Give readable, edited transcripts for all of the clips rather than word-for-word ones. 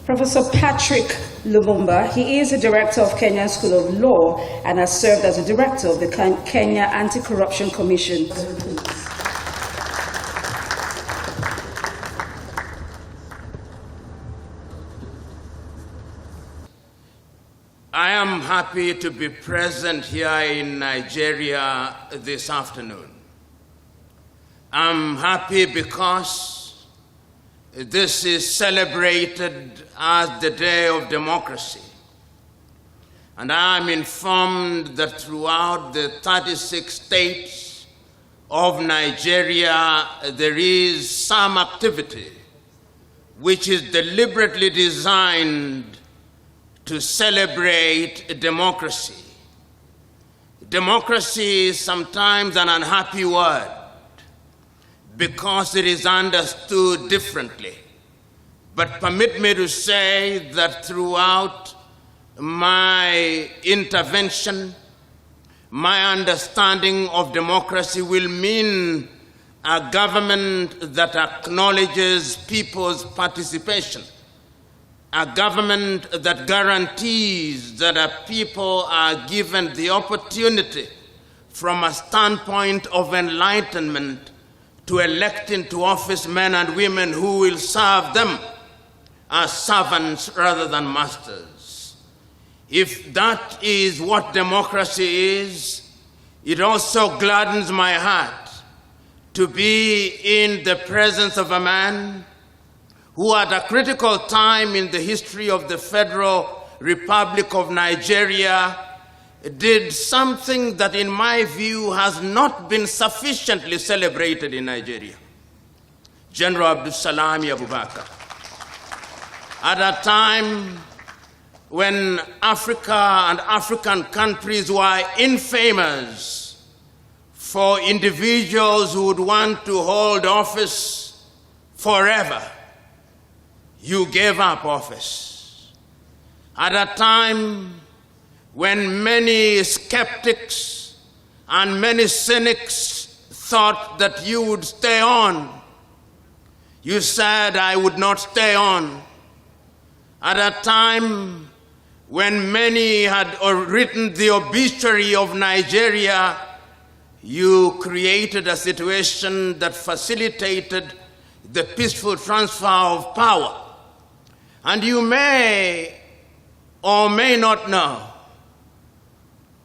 Professor Patrick Lumumba, he is a director of Kenya School of Law and has served as a director of the Kenya Anti-Corruption Commission. I am happy to be present here in Nigeria this afternoon. I'm happy because this is celebrated as the Day of Democracy. And I'm informed that throughout the 36 states of Nigeria, there is some activity which is deliberately designed to celebrate democracy. Democracy is sometimes an unhappy word because it is understood differently. But permit me to say that throughout my intervention, my understanding of democracy will mean a government that acknowledges people's participation, a government that guarantees that people are given the opportunity from a standpoint of enlightenment to elect into office men and women who will serve them as servants rather than masters. If that is what democracy is, it also gladdens my heart to be in the presence of a man who at a critical time in the history of the Federal Republic of Nigeria did something that in my view has not been sufficiently celebrated in Nigeria. General Abubakar. At a time when Africa and African countries were infamous for individuals who would want to hold office forever, you gave up office. At a time when many skeptics and many cynics thought that you would stay on, you said, I would not stay on. At a time when many had written the obituary of Nigeria, you created a situation that facilitated the peaceful transfer of power. And you may or may not know,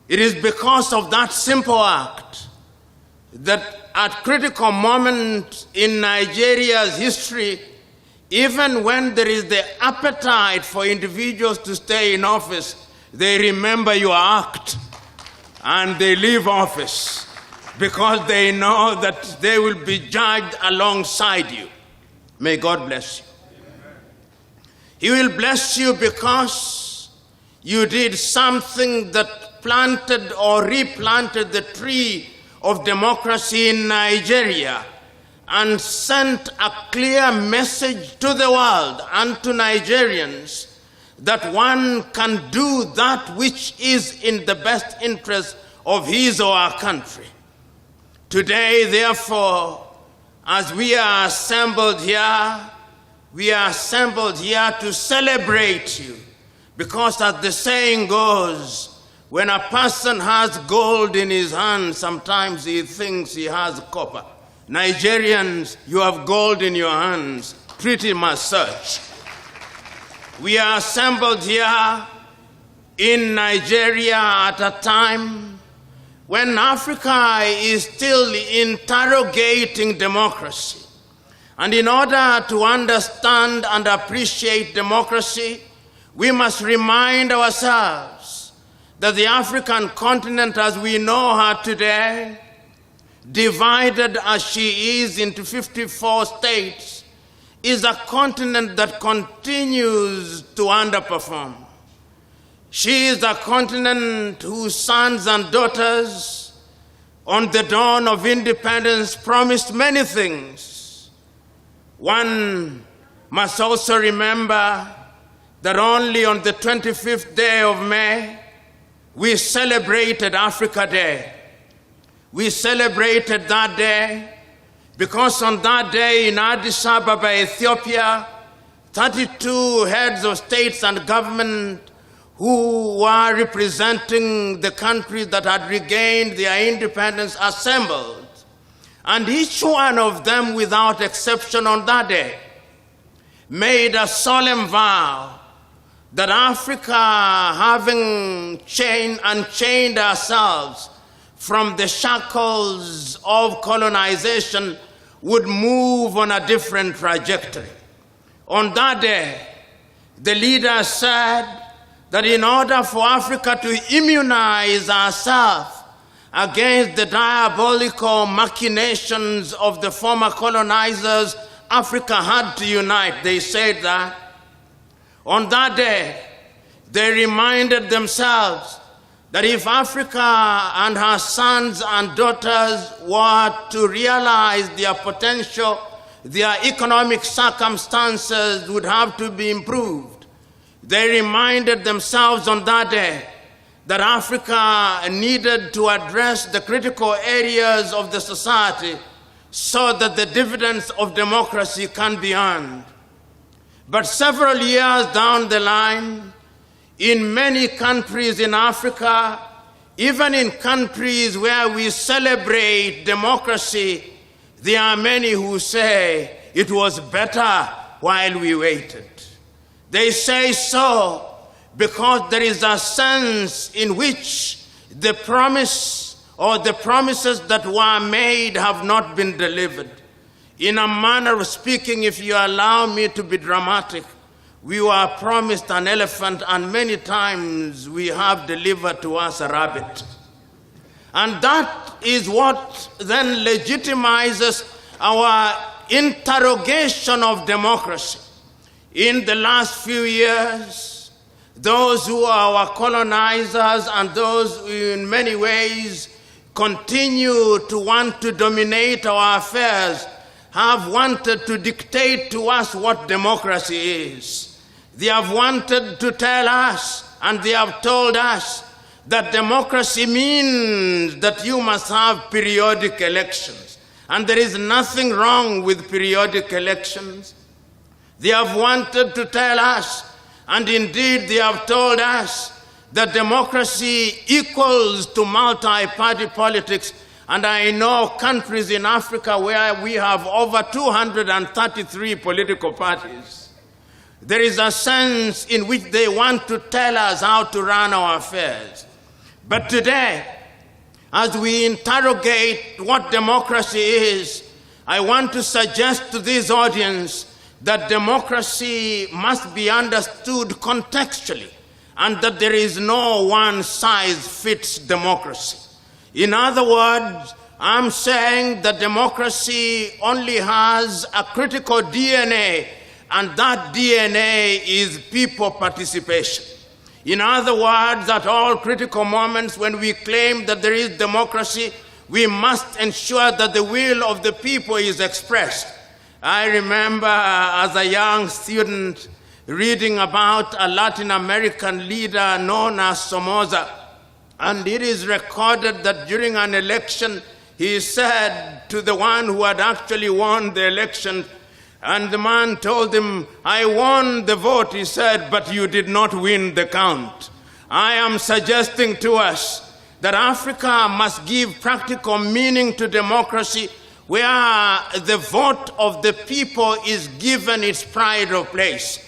it is because of that simple act that at critical moments in Nigeria's history, even when there is the appetite for individuals to stay in office, they remember your act and they leave office because they know that they will be judged alongside you. May God bless you. He will bless you because you did something that planted or replanted the tree of democracy in Nigeria and sent a clear message to the world and to Nigerians that one can do that which is in the best interest of his or our country. Today, therefore, as we are assembled here to celebrate you, because as the saying goes, when a person has gold in his hand, sometimes he thinks he has copper. Nigerians, you have gold in your hands, pretty much such. We are assembled here in Nigeria at a time when Africa is still interrogating democracy. And in order to understand and appreciate democracy, we must remind ourselves that the African continent as we know her today, divided as she is into 54 states, is a continent that continues to underperform. She is a continent whose sons and daughters on the dawn of independence promised many things. One must also remember that only on the 25th day of May, we celebrated Africa Day. We celebrated that day because on that day in Addis Ababa, Ethiopia, 32 heads of states and government who were representing the countries that had regained their independence assembled. And each one of them, without exception on that day, made a solemn vow that Africa, having unchained ourselves from the shackles of colonization, would move on a different trajectory. On that day, the leaders said that in order for Africa to immunize ourselves against the diabolical machinations of the former colonizers, Africa had to unite. They said that. On that day, they reminded themselves that if Africa and her sons and daughters were to realize their potential, their economic circumstances would have to be improved. They reminded themselves on that day that Africa needed to address the critical areas of the society so that the dividends of democracy can be earned. But several years down the line, in many countries in Africa, even in countries where we celebrate democracy, there are many who say it was better while we waited. They say so because there is a sense in which the promise or the promises that were made have not been delivered. In a manner of speaking, if you allow me to be dramatic, we were promised an elephant, and many times we have delivered to us a rabbit. And that is what then legitimizes our interrogation of democracy. In the last few years, those who are our colonizers and those who in many ways continue to want to dominate our affairs have wanted to dictate to us what democracy is. They have wanted to tell us, and they have told us, that democracy means that you must have periodic elections. And there is nothing wrong with periodic elections. They have wanted to tell us, and indeed they have told us, that democracy equals to multi-party politics. And I know countries in Africa where we have over 233 political parties. There is a sense in which they want to tell us how to run our affairs. But today, as we interrogate what democracy is, I want to suggest to this audience that democracy must be understood contextually, and that there is no one-size-fits democracy. In other words, I'm saying that democracy only has a critical DNA, and that DNA is people participation. In other words, at all critical moments when we claim that there is democracy, we must ensure that the will of the people is expressed. I remember as a young student reading about a Latin American leader known as Somoza, and it is recorded that during an election, he said to the one who had actually won the election, and the man told him, "I won the vote," he said, "but you did not win the count." I am suggesting to us that Africa must give practical meaning to democracy, where the vote of the people is given its pride of place.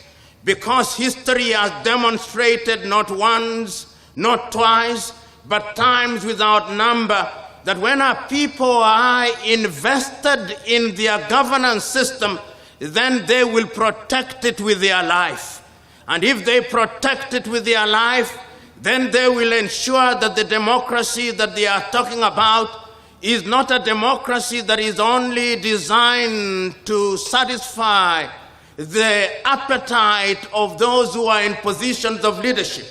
Because history has demonstrated not once, not twice, but times without number, that when a people are invested in their governance system, then they will protect it with their life. And if they protect it with their life, then they will ensure that the democracy that they are talking about is not a democracy that is only designed to satisfy the appetite of those who are in positions of leadership,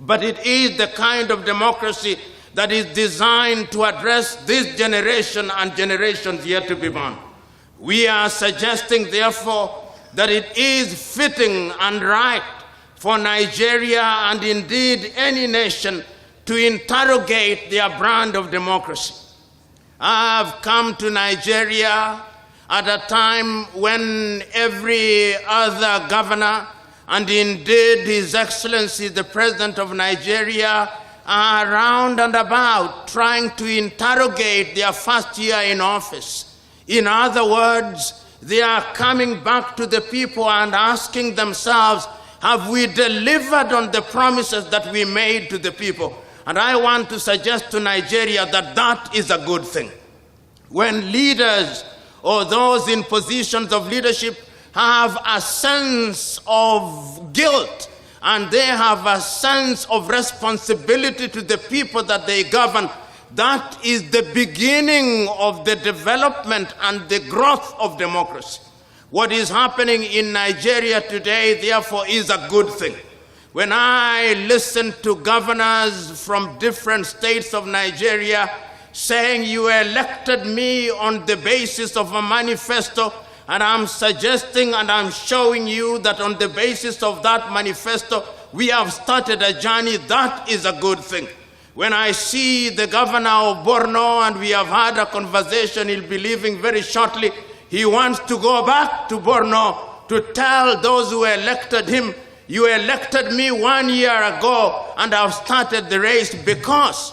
but it is the kind of democracy that is designed to address this generation and generations yet to be born. We are suggesting, therefore, that it is fitting and right for Nigeria and indeed any nation to interrogate their brand of democracy. I have come to Nigeria at a time when every other governor, and indeed His Excellency the President of Nigeria, are around and about trying to interrogate their first year in office. In other words, they are coming back to the people and asking themselves, have we delivered on the promises that we made to the people? And I want to suggest to Nigeria that that is a good thing. When leaders or those in positions of leadership have a sense of guilt and they have a sense of responsibility to the people that they govern, that is the beginning of the development and the growth of democracy. What is happening in Nigeria today, therefore, is a good thing. When I listen to governors from different states of Nigeria saying, you elected me on the basis of a manifesto, and I'm suggesting and I'm showing you that on the basis of that manifesto, we have started a journey, that is a good thing. When I see the governor of Borno, and we have had a conversation, he'll be leaving very shortly, he wants to go back to Borno to tell those who elected him, you elected me 1 year ago and I've started the race because,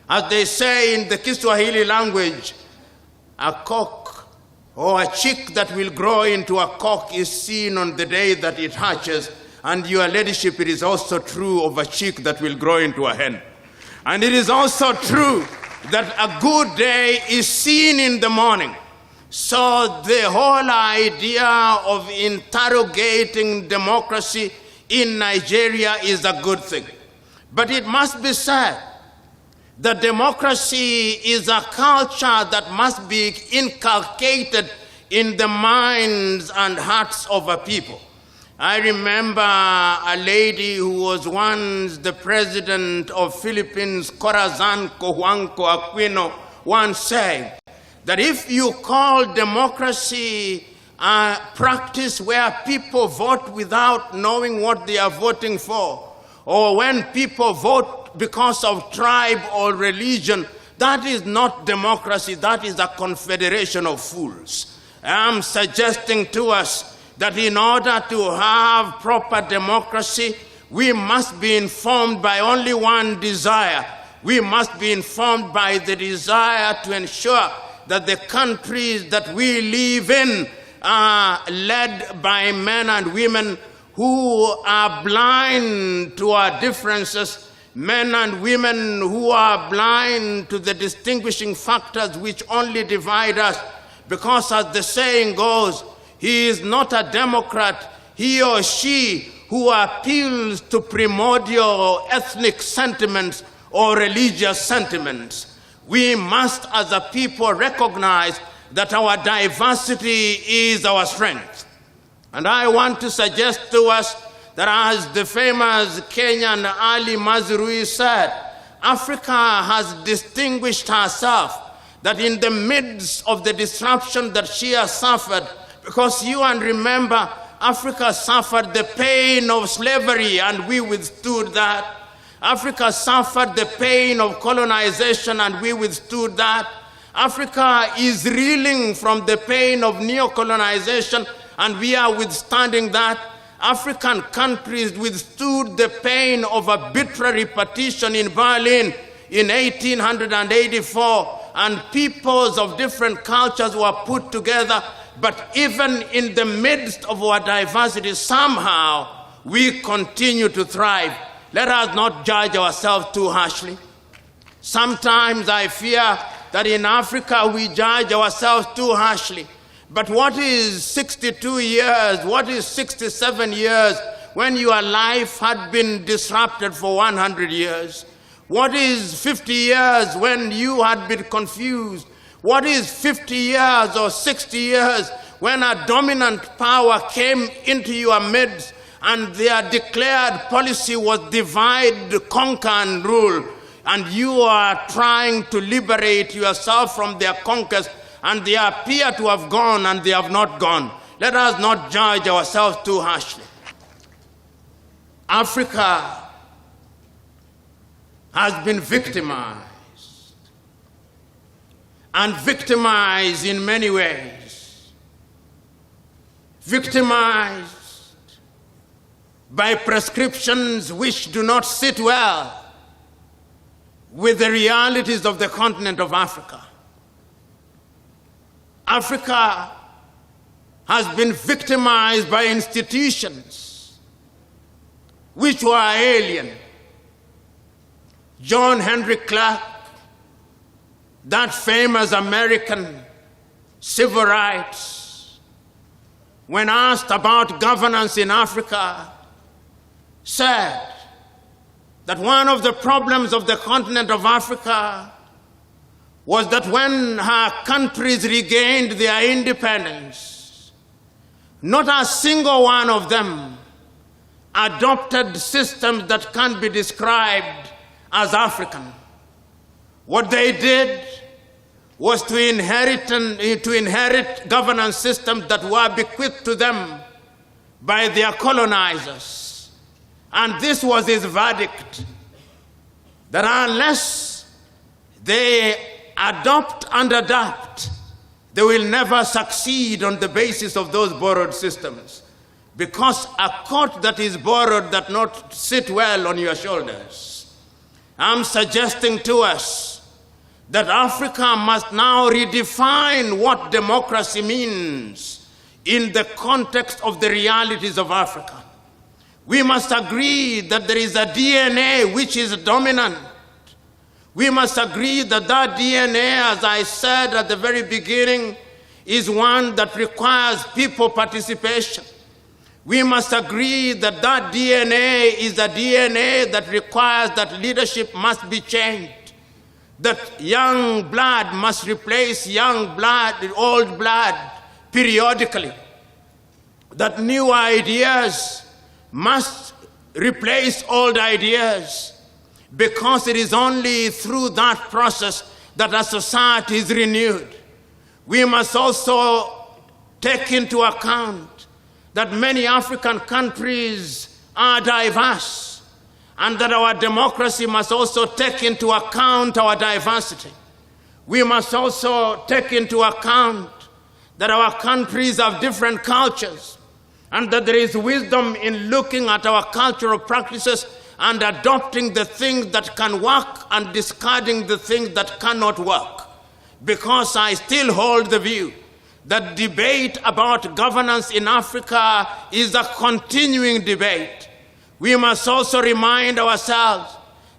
as they say in the Kiswahili language, a cock or a chick that will grow into a cock is seen on the day that it hatches. And your ladyship, it is also true of a chick that will grow into a hen. And it is also true that a good day is seen in the morning. So the whole idea of interrogating democracy in Nigeria is a good thing. But it must be said that democracy is a culture that must be inculcated in the minds and hearts of a people. I remember a lady who was once the president of Philippines, Corazon Cojuangco Aquino, once said that if you call democracy a practice where people vote without knowing what they are voting for, or when people vote because of tribe or religion, that is not democracy, that is a confederation of fools. I am suggesting to us that in order to have proper democracy, we must be informed by only one desire. We must be informed by the desire to ensure that the countries that we live in are led by men and women who are blind to our differences, men and women who are blind to the distinguishing factors which only divide us. Because as the saying goes, he is not a Democrat, he or she who appeals to primordial ethnic sentiments or religious sentiments. We must, as a people, recognize that our diversity is our strength. And I want to suggest to us that, as the famous Kenyan Ali Mazrui said, Africa has distinguished herself, that in the midst of the disruption that she has suffered, because you and remember, Africa suffered the pain of slavery and we withstood that. Africa suffered the pain of colonization and we withstood that. Africa is reeling from the pain of neo-colonization and we are withstanding that. African countries withstood the pain of arbitrary partition in Berlin in 1884, and peoples of different cultures were put together. But even in the midst of our diversity, somehow we continue to thrive. Let us not judge ourselves too harshly. Sometimes I fear that in Africa we judge ourselves too harshly. But what is 62 years, what is 67 years when your life had been disrupted for 100 years? What is 50 years when you had been confused? What is 50 years or 60 years when a dominant power came into your midst and their declared policy was divide, conquer, and rule, and you are trying to liberate yourself from their conquest, and they appear to have gone and they have not gone? Let us not judge ourselves too harshly. Africa has been victimized, and victimized in many ways. victimized by prescriptions which do not sit well with the realities of the continent of Africa. Africa has been victimized by institutions which were alien. John Henry Clark, that famous American civil rights, when asked about governance in Africa, said that one of the problems of the continent of Africa was that when her countries regained their independence, not a single one of them adopted systems that can be described as African. What they did was to inherit governance systems that were bequeathed to them by their colonizers. And this was his verdict, that unless they adopt and adapt, they will never succeed on the basis of those borrowed systems. Because a coat that is borrowed does not sit well on your shoulders. I'm suggesting to us that Africa must now redefine what democracy means in the context of the realities of Africa. We must agree that there is a DNA which is dominant. We must agree that that DNA, as I said at the very beginning, is one that requires people participation. We must agree that that DNA is a DNA that requires that leadership must be changed, that young blood must replace young blood, old blood, periodically, that new ideas must replace old ideas, because it is only through that process that a society is renewed. We must also take into account that many African countries are diverse, and that our democracy must also take into account our diversity. We must also take into account that our countries have different cultures, and that there is wisdom in looking at our cultural practices and adopting the things that can work and discarding the things that cannot work. Because I still hold the view that debate about governance in Africa is a continuing debate. We must also remind ourselves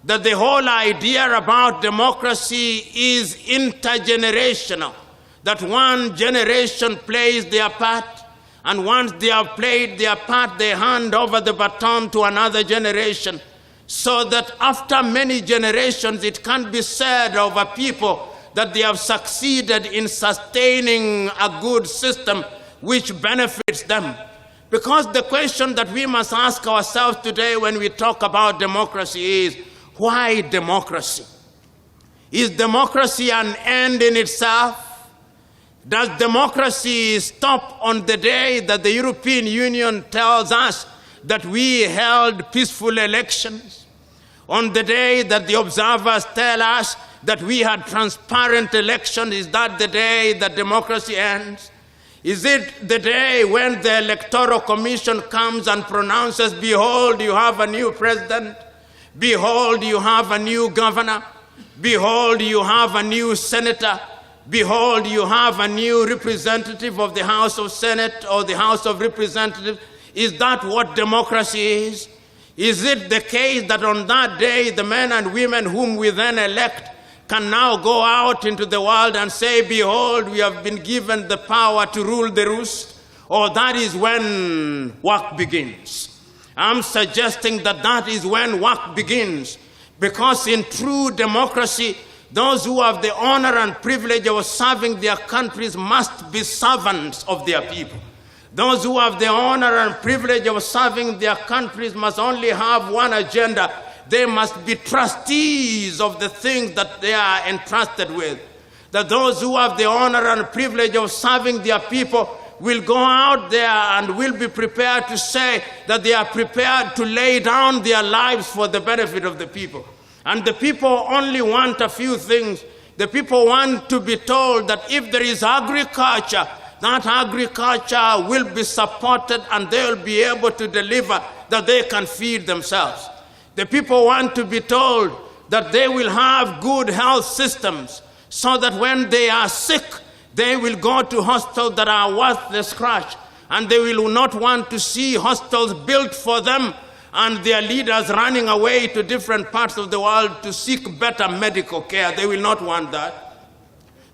that the whole idea about democracy is intergenerational, that one generation plays their part, and once they have played their part, they hand over the baton to another generation, so that after many generations, it can be said of a people that they have succeeded in sustaining a good system which benefits them. Because the question that we must ask ourselves today when we talk about democracy is, why democracy? Is democracy an end in itself? Does democracy stop on the day that the European Union tells us that we held peaceful elections? On the day that the observers tell us that we had transparent elections, is that the day that democracy ends? Is it the day when the Electoral Commission comes and pronounces, behold, you have a new president, behold, you have a new governor, behold, you have a new senator, behold, you have a new representative of the House of Senate or the House of Representatives? Is that what democracy is? Is it the case that on that day the men and women whom we then elect can now go out into the world and say, behold, we have been given the power to rule the roost? Or that is when work begins? I'm suggesting that that is when work begins, because in true democracy, those who have the honor and privilege of serving their countries must be servants of their people. Those who have the honor and privilege of serving their countries must only have one agenda. They must be trustees of the things that they are entrusted with. That those who have the honor and privilege of serving their people will go out there and will be prepared to say that they are prepared to lay down their lives for the benefit of the people. And the people only want a few things. The people want to be told that if there is agriculture, that agriculture will be supported and they will be able to deliver, that they can feed themselves. The people want to be told that they will have good health systems so that when they are sick, they will go to hospitals that are worth the scratch, and they will not want to see hospitals built for them and their leaders running away to different parts of the world to seek better medical care. They will not want that.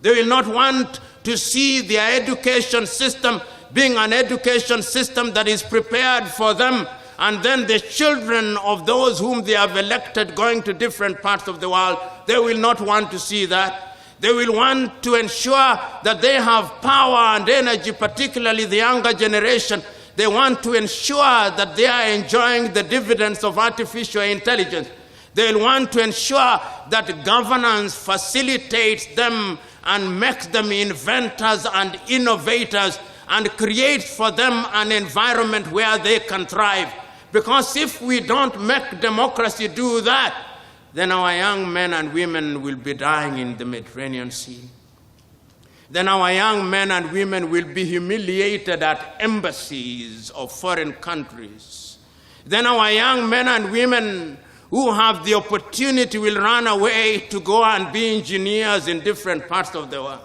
They will not want to see their education system being an education system that is prepared for them, and then the children of those whom they have elected going to different parts of the world. They will not want to see that. They will want to ensure that they have power and energy, particularly the younger generation. They want to ensure that they are enjoying the dividends of artificial intelligence. They will want to ensure that governance facilitates them and makes them inventors and innovators and creates for them an environment where they can thrive. Because if we don't make democracy do that, then our young men and women will be dying in the Mediterranean Sea. Then our young men and women will be humiliated at embassies of foreign countries. Then our young men and women who have the opportunity will run away to go and be engineers in different parts of the world.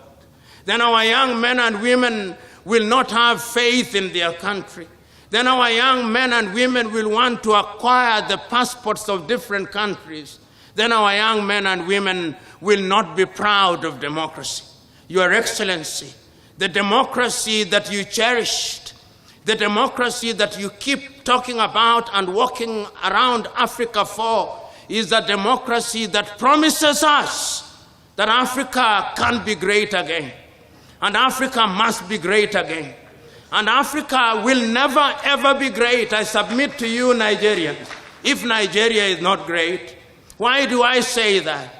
Then our young men and women will not have faith in their country. Then our young men and women will want to acquire the passports of different countries. Then our young men and women will not be proud of democracy. Your Excellency, the democracy that you cherished, the democracy that you keep talking about and walking around Africa for, is a democracy that promises us that Africa can be great again. And Africa must be great again. And Africa will never, ever be great, I submit to you, Nigerians, if Nigeria is not great. Why do I say that?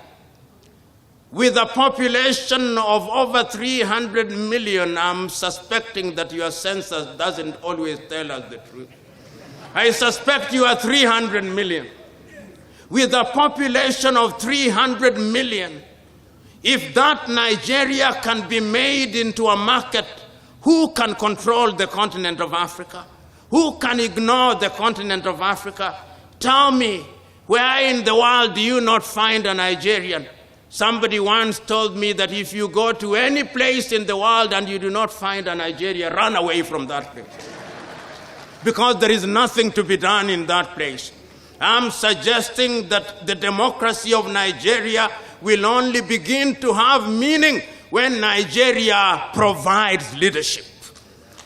With a population of over 300 million, I'm suspecting that your census doesn't always tell us the truth. I suspect you are 300 million. With a population of 300 million, if that Nigeria can be made into a market, who can control the continent of Africa? Who can ignore the continent of Africa? Tell me, where in the world do you not find a Nigerian? Somebody once told me that if you go to any place in the world and you do not find a Nigeria, run away from that place. Because there is nothing to be done in that place. I'm suggesting that the democracy of Nigeria will only begin to have meaning when Nigeria provides leadership.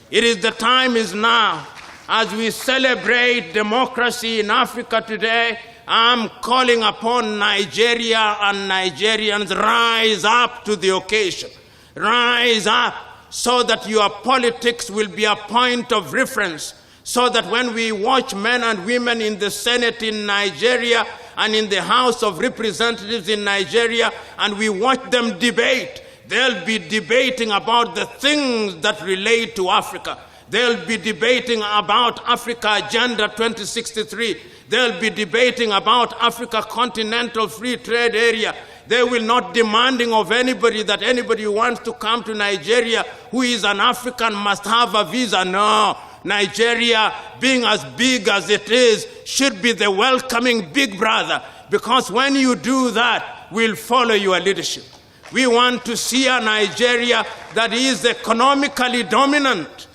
It is the time is now. As we celebrate democracy in Africa today, I'm calling upon Nigeria and Nigerians, rise up to the occasion. Rise up so that your politics will be a point of reference, so that when we watch men and women in the Senate in Nigeria and in the House of Representatives in Nigeria, and we watch them debate, they'll be debating about the things that relate to Africa. They'll be debating about Africa Agenda 2063. They'll be debating about Africa Continental Free Trade Area. They will not demanding of anybody that anybody who wants to come to Nigeria who is an African must have a visa. No. Nigeria, being as big as it is, should be the welcoming big brother, because when you do that, we'll follow your leadership. We want to see a Nigeria that is economically dominant,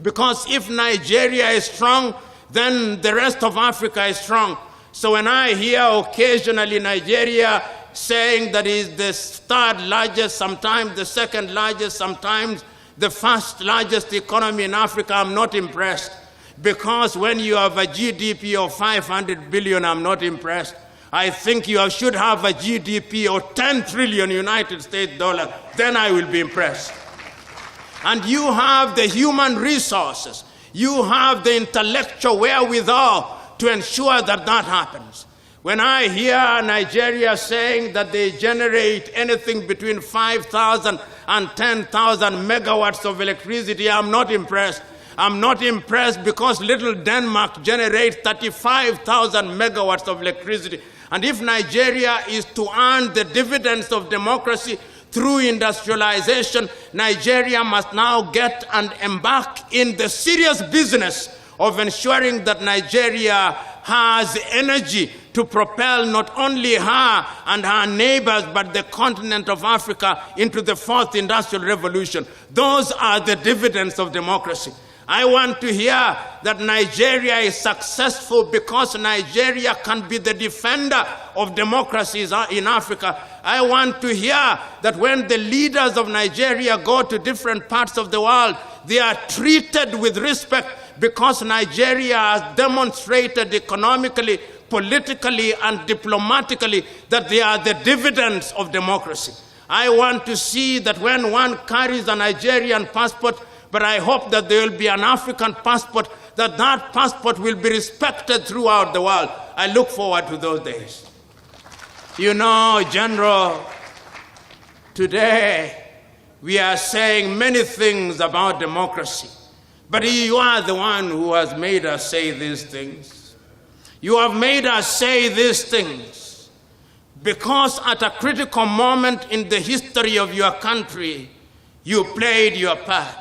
because if Nigeria is strong, then the rest of Africa is strong. So when I hear occasionally Nigeria saying that is the third largest, sometimes the second largest, sometimes the first largest economy in Africa, I'm not impressed. Because when you have a GDP of 500 billion, I'm not impressed. I think you should have a GDP of 10 trillion United States dollars. Then I will be impressed. And you have the human resources. You have the intellectual wherewithal to ensure that that happens. When I hear Nigeria saying that they generate anything between 5,000 and 10,000 megawatts of electricity, I'm not impressed. I'm not impressed because little Denmark generates 35,000 megawatts of electricity. And if Nigeria is to earn the dividends of democracy through industrialization, Nigeria must now get and embark in the serious business of ensuring that Nigeria has energy to propel not only her and her neighbors, but the continent of Africa into the fourth industrial revolution. Those are the dividends of democracy. I want to hear that Nigeria is successful because Nigeria can be the defender of democracies in Africa. I want to hear that when the leaders of Nigeria go to different parts of the world, they are treated with respect because Nigeria has demonstrated economically, politically, and diplomatically that they are the dividends of democracy. I want to see that when one carries a Nigerian passport, but I hope that there will be an African passport, that that passport will be respected throughout the world. I look forward to those days. You know, General, today we are saying many things about democracy, but you are the one who has made us say these things. You have made us say these things because at a critical moment in the history of your country, you played your part.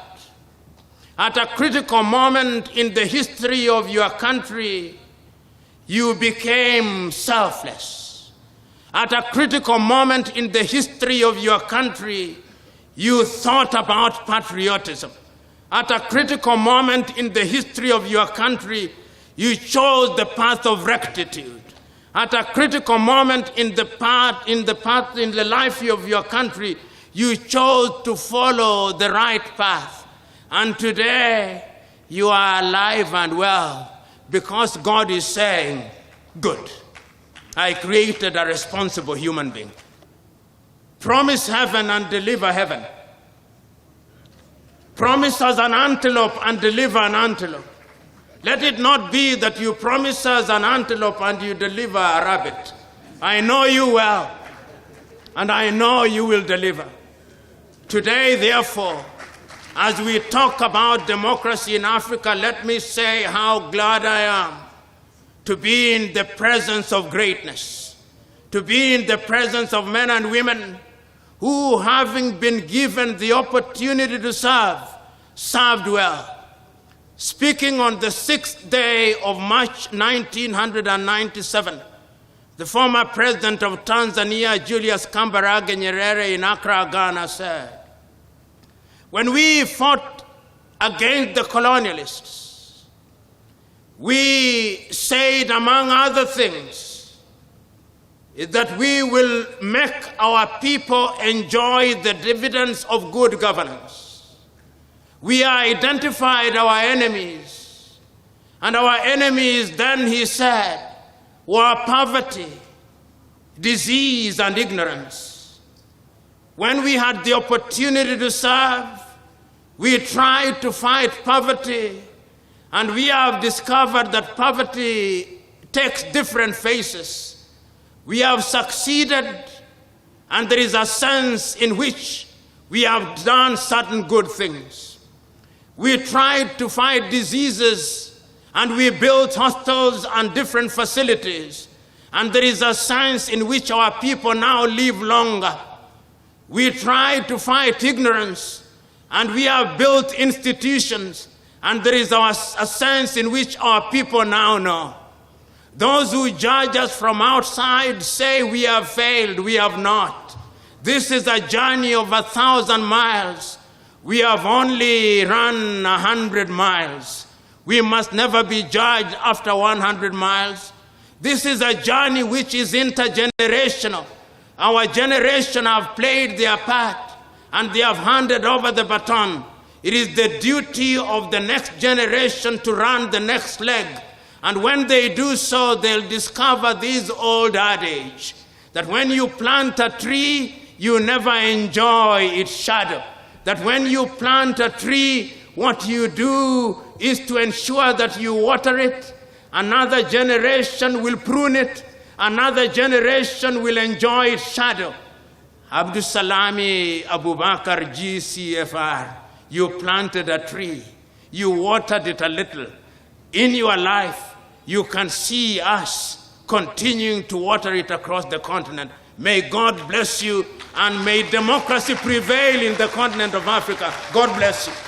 At a critical moment in the history of your country, you became selfless. At a critical moment in the history of your country, you thought about patriotism. At a critical moment in the history of your country, you chose the path of rectitude. At a critical moment in the life of your country, you chose to follow the right path. And today, you are alive and well because God is saying, good, I created a responsible human being. Promise heaven and deliver heaven. Promise us an antelope and deliver an antelope. Let it not be that you promise us an antelope and you deliver a rabbit. I know you well, and I know you will deliver. Today, therefore, as we talk about democracy in Africa, let me say how glad I am to be in the presence of greatness, to be in the presence of men and women who, having been given the opportunity to serve, served well. Speaking on the 6th day of March 1997, the former president of Tanzania, Julius Kambarage Nyerere, in Accra, Ghana, said, when we fought against the colonialists, we said, among other things, is that we will make our people enjoy the dividends of good governance. We identified our enemies, and our enemies, then he said, were poverty, disease, and ignorance. When we had the opportunity to serve, we tried to fight poverty, and we have discovered that poverty takes different faces. We have succeeded, and there is a sense in which we have done certain good things. We tried to fight diseases, and we built hospitals and different facilities, and there is a sense in which our people now live longer. We tried to fight ignorance, and we have built institutions, and there is a sense in which our people now know. Those who judge us from outside say we have failed. We have not. This is a journey of 1,000 miles. We have only run 100 miles. We must never be judged after 100 miles. This is a journey which is intergenerational. Our generation have played their part, and they have handed over the baton. It is the duty of the next generation to run the next leg. And when they do so, they'll discover this old adage, that when you plant a tree, you never enjoy its shadow. That when you plant a tree, what you do is to ensure that you water it. Another generation will prune it. Another generation will enjoy its shadow. Abdul Salami Abubakar, GCFR, you planted a tree. You watered it a little. In your life, you can see us continuing to water it across the continent May God bless you, and may democracy prevail in the continent of Africa. God bless you.